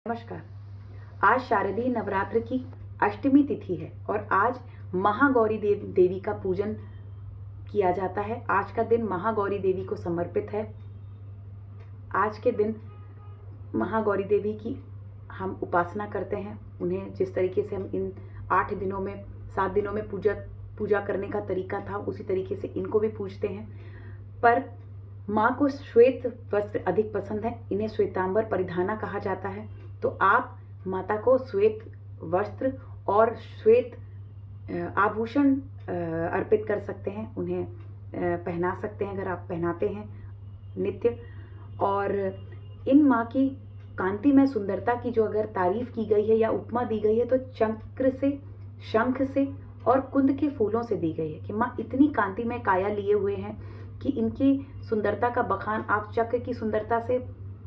नमस्कार। आज शारदीय नवरात्र की अष्टमी तिथि है और आज महागौरी देवी का पूजन किया जाता है। आज का दिन महागौरी देवी को समर्पित है। आज के दिन महागौरी देवी की हम उपासना करते हैं। उन्हें जिस तरीके से हम इन 8 दिनों में 7 दिनों में पूजा करने का तरीका था, उसी तरीके से इनको भी पूजते हैं। पर माँ को श्वेत वस्त्र अधिक पसंद है। इन्हें श्वेतांबर परिधाना कहा जाता है। तो आप माता को श्वेत वस्त्र और श्वेत आभूषण अर्पित कर सकते हैं, उन्हें पहना सकते हैं अगर आप पहनाते हैं नित्य। और इन माँ की कांतिमय सुंदरता की जो अगर तारीफ की गई है या उपमा दी गई है तो चक्र से, शंख से और कुंद के फूलों से दी गई है कि माँ इतनी कांतिमय काया लिए हुए हैं कि इनकी सुंदरता का बखान आप चक्र की सुंदरता से,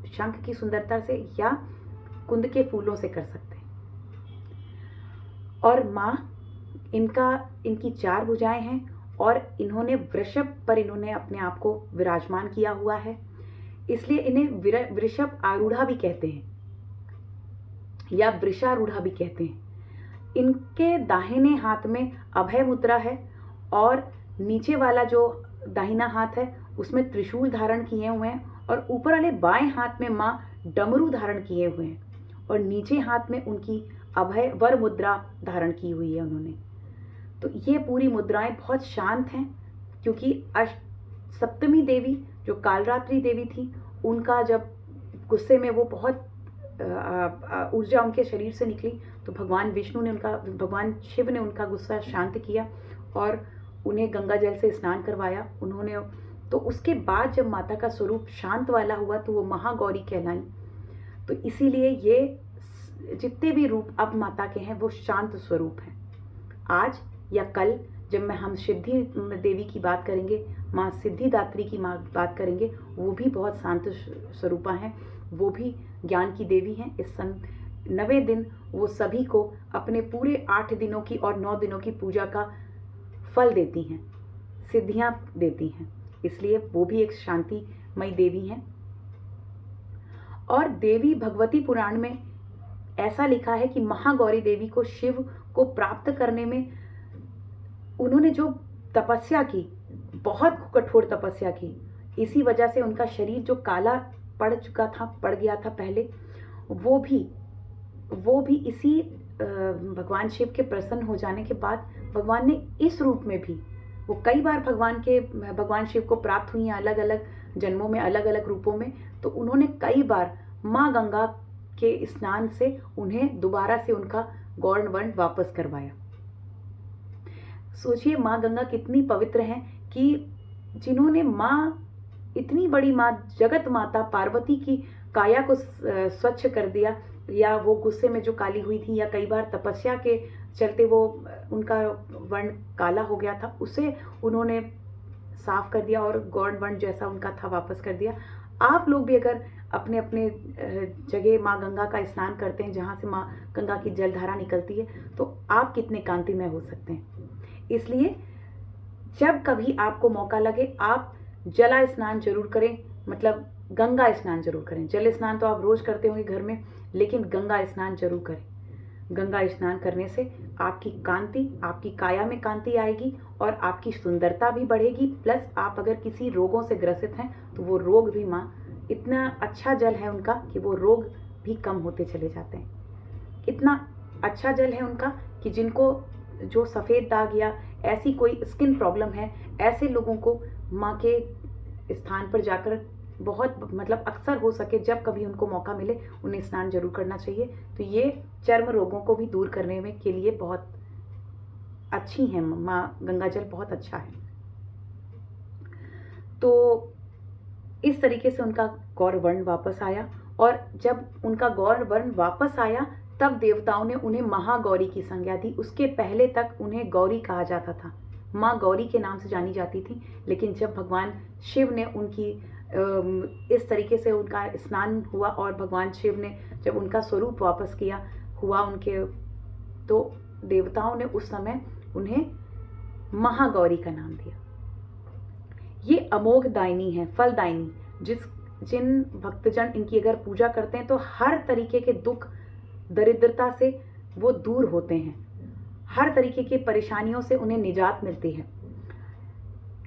शंख की सुंदरता से या कुंद के फूलों से कर सकते हैं। और माँ इनकी 4 भुजाएं हैं और इन्होंने वृषभ पर इन्होंने अपने आप को विराजमान किया हुआ है, इसलिए इन्हें वृषभ आरूढ़ा भी कहते हैं या वृषारूढ़ा भी कहते हैं। इनके दाहिने हाथ में अभय मुद्रा है और नीचे वाला जो दाहिना हाथ है उसमें त्रिशूल धारण किए हुए हैं और ऊपर वाले बाएं हाथ में माँ डमरू धारण किए हुए हैं और नीचे हाथ में उनकी अभय वर मुद्रा धारण की हुई है उन्होंने। तो ये पूरी मुद्राएं बहुत शांत हैं क्योंकि सप्तमी देवी जो कालरात्रि देवी थी, उनका जब गुस्से में वो बहुत ऊर्जा उनके शरीर से निकली तो भगवान शिव ने उनका गुस्सा शांत किया और उन्हें गंगा जल से स्नान करवाया उन्होंने। तो उसके बाद जब माता का स्वरूप शांत वाला हुआ तो वो महागौरी कहलाई। तो इसीलिए ये जितने भी रूप अब माता के हैं वो शांत स्वरूप हैं। आज या कल जब हम सिद्धि देवी की बात करेंगे, माँ सिद्धिदात्री की बात करेंगे, वो भी बहुत शांत स्वरूपा हैं, वो भी ज्ञान की देवी हैं। इस 9वें दिन वो सभी को अपने पूरे 8 दिनों की और 9 दिनों की पूजा का फल देती हैं, सिद्धियां देती हैं, इसलिए वो भी एक शांतिमयी देवी हैं। और देवी भगवती पुराण में ऐसा लिखा है कि महागौरी देवी को शिव को प्राप्त करने में उन्होंने जो तपस्या की, बहुत कठोर तपस्या की, इसी वजह से उनका शरीर जो काला पड़ गया था पहले, वो भी इसी भगवान शिव के प्रसन्न हो जाने के बाद भगवान ने इस रूप में भी, वो कई बार भगवान शिव को प्राप्त हुई हैं अलग अलग जन्मों में, अलग अलग रूपों में। तो उन्होंने कई बार माँ गंगा के स्नान से उन्हें दोबारा से उनका गौर्ण वर्ण वापस करवाया। सोचिए माँ गंगा कितनी पवित्र हैं कि जिन्होंने इतनी बड़ी माँ जगत माता पार्वती की काया को स्वच्छ कर दिया, या वो गुस्से में जो काली हुई थी या कई बार तपस्या के चलते वो उनका वर्ण काला हो गया था, उसे उन्होंने साफ कर दिया और गौर्ण वर्ण जैसा उनका था वापस कर दिया। आप लोग भी अगर अपने अपने जगह माँ गंगा का स्नान करते हैं जहाँ से माँ गंगा की जलधारा निकलती है, तो आप कितने कांतिमय हो सकते हैं। इसलिए जब कभी आपको मौका लगे आप जला स्नान जरूर करें, मतलब गंगा स्नान जरूर करें। जल स्नान तो आप रोज करते होंगे घर में, लेकिन गंगा स्नान जरूर करें। गंगा स्नान करने से आपकी आपकी काया में कांति आएगी और आपकी सुंदरता भी बढ़ेगी। प्लस आप अगर किसी रोगों से ग्रसित हैं तो वो रोग भी माँ, इतना अच्छा जल है उनका कि वो रोग भी कम होते चले जाते हैं। इतना अच्छा जल है उनका कि जिनको जो सफ़ेद दाग या ऐसी कोई स्किन प्रॉब्लम है, ऐसे लोगों को माँ के स्थान पर जाकर बहुत, मतलब अक्सर हो सके जब कभी उनको मौका मिले उन्हें स्नान जरूर करना चाहिए। तो ये चर्म रोगों को भी दूर करने में के लिए बहुत अच्छी हैं। माँ गंगा जल बहुत अच्छा है। तो इस तरीके से उनका गौर वर्ण वापस आया और जब उनका गौर वर्ण वापस आया तब देवताओं ने उन्हें महागौरी की संज्ञा दी। उसके पहले तक उन्हें गौरी कहा जाता था, माँ गौरी के नाम से जानी जाती थी। लेकिन जब भगवान शिव ने उनकी इस तरीके से उनका स्नान हुआ और भगवान शिव ने जब उनका स्वरूप वापस हुआ उनके, तो देवताओं ने उस समय उन्हें महागौरी का नाम दिया। ये अमोघ दायिनी है, फलदायिनी, जिन भक्तजन इनकी अगर पूजा करते हैं तो हर तरीके के दुख दरिद्रता से वो दूर होते हैं, हर तरीके की परेशानियों से उन्हें निजात मिलती है।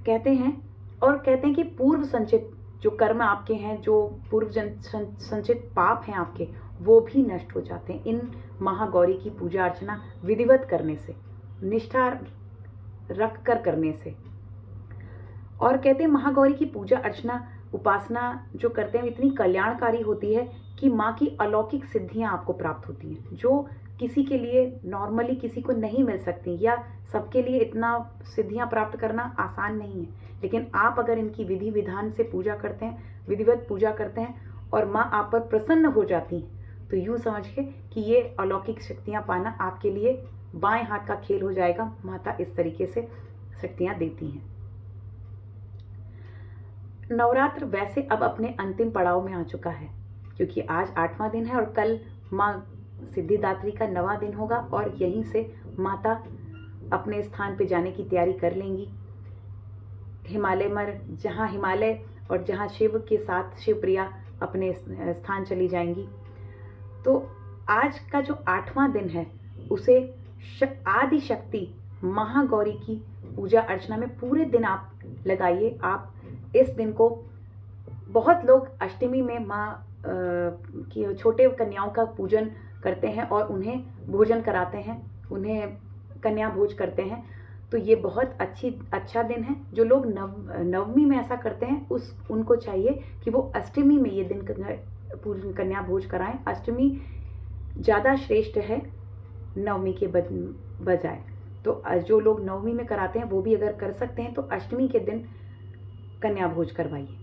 कहते हैं कि पूर्व संचित जो कर्म आपके हैं, जो पूर्व संचित पाप हैं आपके, वो भी नष्ट हो जाते हैं इन महागौरी की पूजा अर्चना विधिवत करने से, निष्ठा रख कर करने से। और कहते हैं महागौरी की पूजा अर्चना उपासना जो करते हैं इतनी कल्याणकारी होती है कि माँ की अलौकिक सिद्धियाँ आपको प्राप्त होती हैं, जो किसी के लिए नॉर्मली किसी को नहीं मिल सकती, या सबके लिए इतना सिद्धियाँ प्राप्त करना आसान नहीं है। लेकिन आप अगर इनकी विधि विधान से पूजा करते हैं, विधिवत पूजा करते हैं और माँ आप पर प्रसन्न हो जाती हैं, तो यूँ समझिए कि ये अलौकिक शक्तियाँ पाना आपके लिए बाएं हाथ का खेल हो जाएगा। माता इस तरीके से शक्तियाँ देती हैं। नवरात्र वैसे अब अपने अंतिम पड़ाव में आ चुका है, क्योंकि आज 8वां दिन है और कल माँ सिद्धिदात्री का 9वां दिन होगा और यहीं से माता अपने स्थान पे जाने की तैयारी कर लेंगी। जहाँ हिमालय और जहाँ शिव के साथ शिवप्रिया अपने स्थान चली जाएंगी। तो आज का जो 8वां दिन है उसे आदि शक्ति महागौरी की पूजा अर्चना में पूरे दिन आप लगाइए। आप इस दिन को, बहुत लोग अष्टमी में माँ की छोटे कन्याओं का पूजन करते हैं और उन्हें भोजन कराते हैं, उन्हें कन्या भोज करते हैं, तो ये बहुत अच्छा दिन है। जो लोग नवमी में ऐसा करते हैं उनको चाहिए कि वो अष्टमी में ये दिन कन्या भोज कराएं। अष्टमी ज़्यादा श्रेष्ठ है नवमी के बजाय। तो जो लोग नवमी में कराते हैं वो भी अगर कर सकते हैं तो अष्टमी के दिन कन्या भोज करवाइए।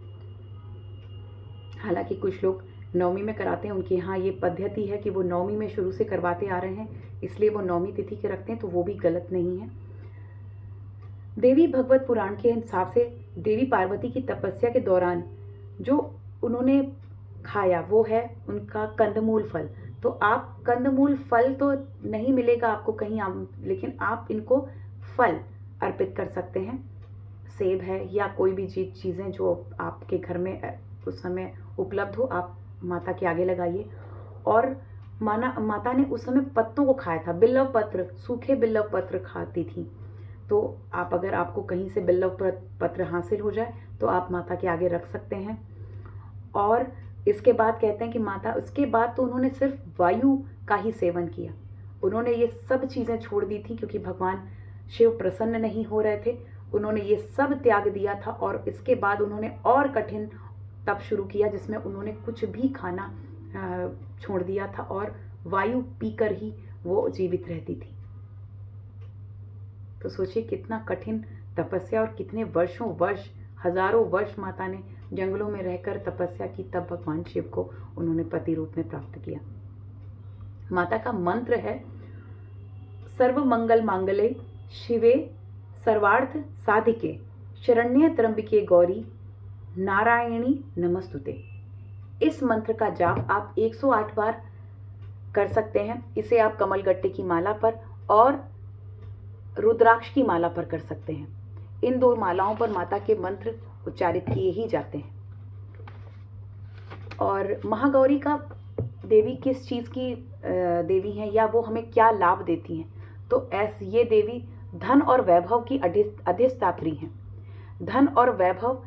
हालांकि कुछ लोग नवमी में कराते हैं, उनके यहाँ ये पद्धति है कि वो नवमी में शुरू से करवाते आ रहे हैं, इसलिए वो नवमी तिथि के रखते हैं, तो वो भी गलत नहीं है। देवी भगवत पुराण के हिसाब से देवी पार्वती की तपस्या के दौरान जो उन्होंने खाया वो है उनका कंदमूल फल। तो आप कंदमूल फल तो नहीं मिलेगा आपको कहीं, लेकिन आप इनको फल अर्पित कर सकते हैं। सेब है या कोई भी चीज़ें जो आपके घर में उस समय उपलब्ध हो, आप माता के आगे लगाइए। और माता ने उस समय पत्तों को खाया था, बिल्लव पत्र, सूखे बिल्लव पत्र खाती थी। तो आप अगर आपको कहीं से बिल्लव पत्र हासिल हो जाए तो आप माता के आगे रख सकते हैं। और इसके बाद कहते हैं कि माता, उसके बाद तो उन्होंने सिर्फ वायु का ही सेवन किया। उन्होंने ये सब चीज़ें छोड़ दी थी क्योंकि भगवान शिव प्रसन्न नहीं हो रहे थे। उन्होंने ये सब त्याग दिया था और इसके बाद उन्होंने और कठिन तप शुरू किया जिसमें उन्होंने कुछ भी खाना छोड़ दिया था और वायु पीकर ही वो जीवित रहती थी। तो सोचिए कितना कठिन तपस्या और कितने हजारों वर्ष माता ने जंगलों में रहकर तपस्या की, तब भगवान शिव को उन्होंने पति रूप में प्राप्त किया। माता का मंत्र है सर्व मंगल मांगल्ये शिवे सर्वार्थ साधिके शरण्ये त्र्यंबके गौरी नारायणी नमस्तुते। इस मंत्र का जाप आप 108 बार कर सकते हैं। इसे आप कमलगट्टे की माला पर और रुद्राक्ष की माला पर कर सकते हैं। इन दो मालाओं पर माता के मंत्र उच्चारित किए ही जाते हैं। और महागौरी का देवी किस चीज़ की देवी हैं या वो हमें क्या लाभ देती हैं, तो ये देवी धन और वैभव की अधिष्ठात्री हैं। धन और वैभव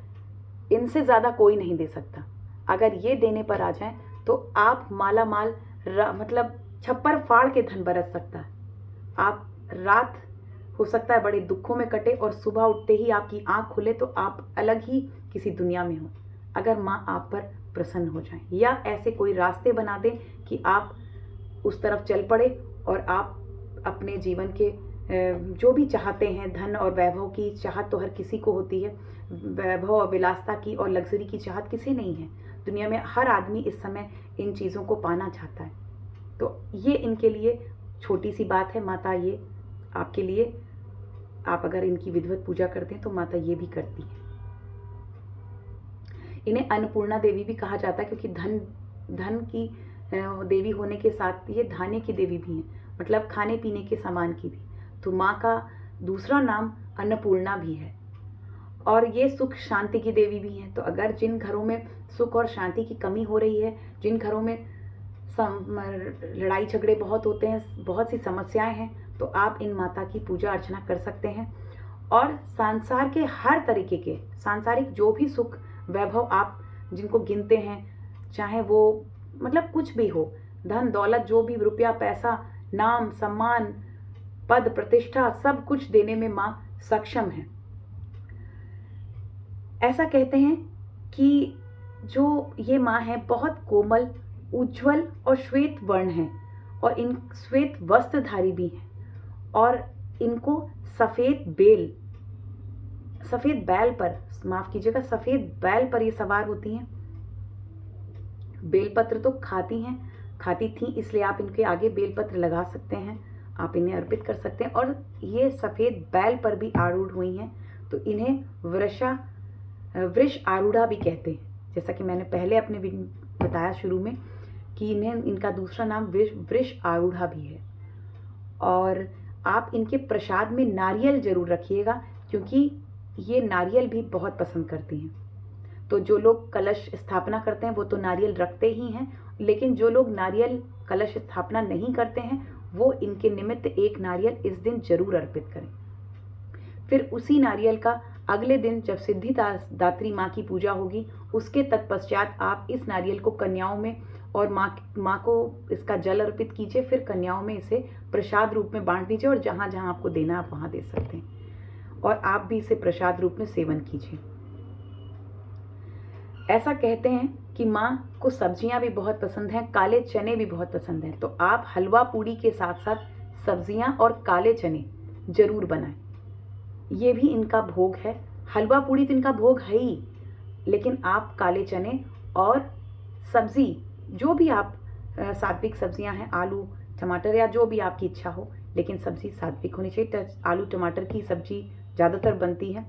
इनसे ज़्यादा कोई नहीं दे सकता। अगर ये देने पर आ जाएं तो आप माला माल मतलब छप्पर फाड़ के धन बरस सकता है। आप रात हो सकता है बड़े दुखों में कटे और सुबह उठते ही आपकी आंख खुले तो आप अलग ही किसी दुनिया में हो, अगर माँ आप पर प्रसन्न हो जाए या ऐसे कोई रास्ते बना दें कि आप उस तरफ चल पड़े और आप अपने जीवन के जो भी चाहते हैं, धन और वैभव की चाहत तो हर किसी को होती है, वैभव और विलासता की और लग्जरी की चाहत किसी नहीं है। दुनिया में हर आदमी इस समय इन चीज़ों को पाना चाहता है। तो ये इनके लिए छोटी सी बात है। माता ये आपके लिए, आप अगर इनकी विधिवत पूजा करते हैं तो माता ये भी करती है। इन्हें अन्नपूर्णा देवी भी कहा जाता है क्योंकि धन की देवी होने के साथ ये धान्य की देवी भी हैं, मतलब खाने पीने के सामान की भी। तो माँ का दूसरा नाम अन्नपूर्णा भी है। और ये सुख शांति की देवी भी हैं। तो अगर जिन घरों में सुख और शांति की कमी हो रही है, जिन घरों में लड़ाई झगड़े बहुत होते हैं, बहुत सी समस्याएं हैं, तो आप इन माता की पूजा अर्चना कर सकते हैं। और संसार के हर तरीके के सांसारिक जो भी सुख वैभव आप जिनको गिनते हैं, चाहे वो मतलब कुछ भी हो, धन दौलत, जो भी, रुपया पैसा, नाम सम्मान, पद प्रतिष्ठा, सब कुछ देने में माँ सक्षम है। ऐसा कहते हैं कि जो ये माँ है बहुत कोमल, उज्जवल और श्वेत वर्ण है, और इन श्वेत वस्त्रधारी भी हैं, और इनको सफेद बैल पर, माफ कीजिएगा, सफेद बैल पर ये सवार होती हैं। बेलपत्र तो खाती थी, इसलिए आप इनके आगे बेलपत्र लगा सकते हैं, आप इन्हें अर्पित कर सकते हैं। और ये सफेद बैल पर भी आरूढ़ हुई हैं, तो इन्हें वृष आरूढ़ा भी कहते हैं। जैसा कि मैंने पहले अपने बताया शुरू में कि इनका दूसरा नाम वृष आरूढ़ा भी है। और आप इनके प्रसाद में नारियल जरूर रखिएगा, क्योंकि ये नारियल भी बहुत पसंद करती हैं। तो जो लोग कलश स्थापना करते हैं वो तो नारियल रखते ही हैं, लेकिन जो लोग नारियल कलश स्थापना नहीं करते हैं वो इनके निमित्त एक नारियल इस दिन जरूर अर्पित करें। फिर उसी नारियल का अगले दिन जब सिद्धिदात्री माँ की पूजा होगी, उसके तत्पश्चात आप इस नारियल को कन्याओं में और माँ को इसका जल अर्पित कीजिए, फिर कन्याओं में इसे प्रसाद रूप में बांट दीजिए, और जहाँ जहाँ आपको देना आप वहाँ दे सकते हैं, और आप भी इसे प्रसाद रूप में सेवन कीजिए। ऐसा कहते हैं कि माँ को सब्जियां भी बहुत पसंद हैं, काले चने भी बहुत पसंद हैं, तो आप हलवा पूड़ी के साथ साथ सब्जियां और काले चने जरूर बनाएं। ये भी इनका भोग है। हलवा पूड़ी तो इनका भोग है ही, लेकिन आप काले चने और सब्जी, जो भी आप सात्विक सब्जियां हैं, आलू टमाटर या जो भी आपकी इच्छा हो, लेकिन सब्जी सात्विक होनी चाहिए। आलू टमाटर की सब्जी ज़्यादातर बनती है।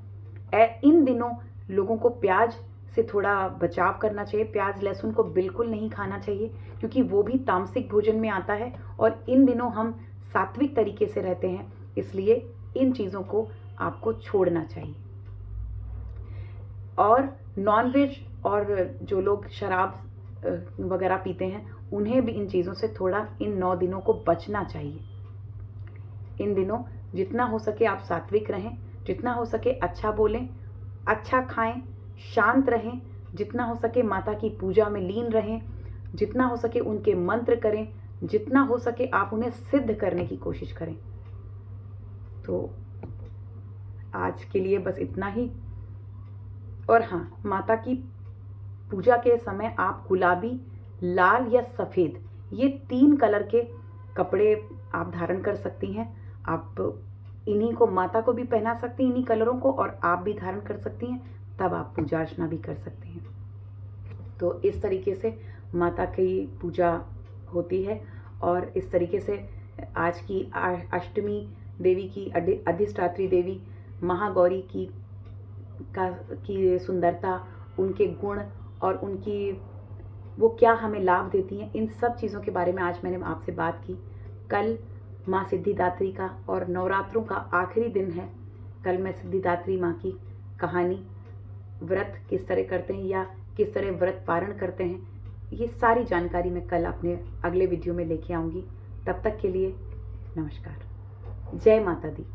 इन दिनों लोगों को प्याज से थोड़ा बचाव करना चाहिए। प्याज लहसुन को बिल्कुल नहीं खाना चाहिए, क्योंकि वो भी तामसिक भोजन में आता है, और इन दिनों हम सात्विक तरीके से रहते हैं, इसलिए इन चीज़ों को आपको छोड़ना चाहिए। और नॉनवेज और जो लोग शराब वगैरह पीते हैं, उन्हें भी इन चीज़ों से थोड़ा इन 9 दिनों को बचना चाहिए। इन दिनों जितना हो सके आप सात्विक रहें, जितना हो सके अच्छा बोलें, अच्छा खाएं, शांत रहें, जितना हो सके माता की पूजा में लीन रहें, जितना हो सके उनके मंत्र करें, जितना हो सके आप उन्हें सिद्ध करने की कोशिश करें। तो आज के लिए बस इतना ही। और हाँ, माता की पूजा के समय आप गुलाबी, लाल या सफ़ेद, ये 3 कलर के कपड़े आप धारण कर सकती हैं। आप इन्हीं को माता को भी पहना सकती हैं, इन्हीं कलरों को, और आप भी धारण कर सकती हैं, तब आप पूजा अर्चना भी कर सकते हैं। तो इस तरीके से माता की पूजा होती है, और इस तरीके से आज की अष्टमी देवी की, अधिष्ठात्री देवी महागौरी की सुंदरता, उनके गुण और उनकी वो क्या हमें लाभ देती हैं, इन सब चीज़ों के बारे में आज मैंने आपसे बात की। कल माँ सिद्धिदात्री का और नवरात्रों का आखिरी दिन है। कल मैं सिद्धिदात्री माँ की कहानी, व्रत किस तरह करते हैं या किस तरह व्रत पारण करते हैं, ये सारी जानकारी मैं कल अपने अगले वीडियो में लेके आऊँगी। तब तक के लिए नमस्कार। जय माता दी।